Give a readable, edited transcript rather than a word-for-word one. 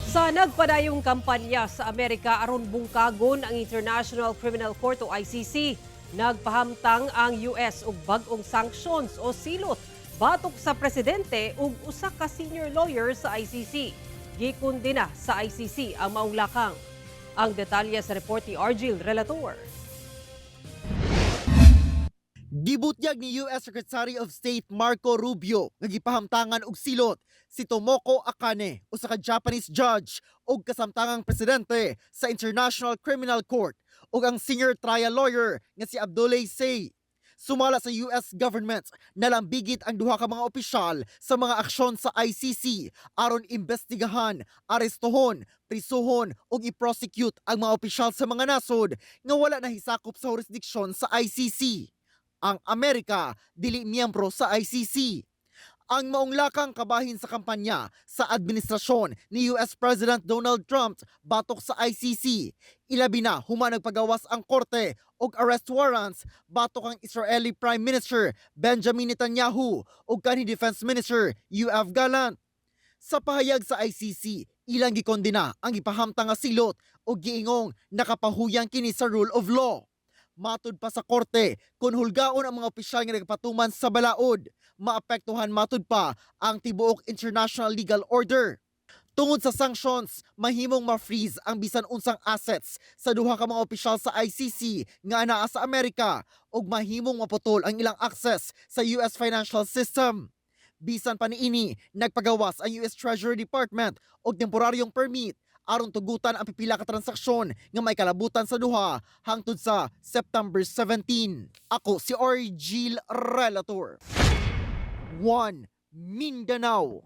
Sa nagpadayong kampanya sa Amerika aron bungkagon ang International Criminal Court o ICC, nagpahamtang ang US og bag-ong sanctions o silot batok sa presidente ug usa ka senior lawyer sa ICC. Gikundina sa ICC ang maong lakang. Ang detalye sa report ni Argil Relator. Gibutyag ni US Secretary of State Marco Rubio nga gipahamtangan og silot si Tomoko Akane, usa ka Japanese judge ug kasamtangang presidente sa International Criminal Court ug ang senior trial lawyer nga si Abdoulaye Say. Sumala sa US government, nalambigit ang duha ka mga opisyal sa mga aksyon sa ICC aron imbestigahan, arestohon, prisuhon ug i-prosecute ang mga opisyal sa mga nasod nga wala nahisakop sa jurisdiksyon sa ICC. Ang Amerika dili miyembro sa ICC. Ang maong lakang kabahin sa kampanya sa administrasyon ni US President Donald Trump batok sa ICC. Ilabi na human nagpagawas ang korte og arrest warrants batok ang Israeli Prime Minister Benjamin Netanyahu ug kanhi Defense Minister Yoav Gallant. Sa pahayag sa ICC, ilang gikondena ang ipahamtang nga silot ug giingong nakapahuyang kini sa rule of law. Matud pa sa korte, kung hulgaon ang mga opisyal nga nagpatuman sa balaod, maapektuhan matud pa ang tibuok international legal order. Tungod sa sanctions, mahimong ma-freeze ang bisan unsang assets sa duha ka mga opisyal sa ICC nga anaa sa Amerika ug mahimong maputol ang ilang access sa US financial system. Bisan pa niini, nagpagawas ang US Treasury Department og temporaryong permit aron tugutan ang pipila ka transaksyon nga may kalabutan sa duha hangtod sa September 17. Ako si Argil Relator. 1 Mindanao.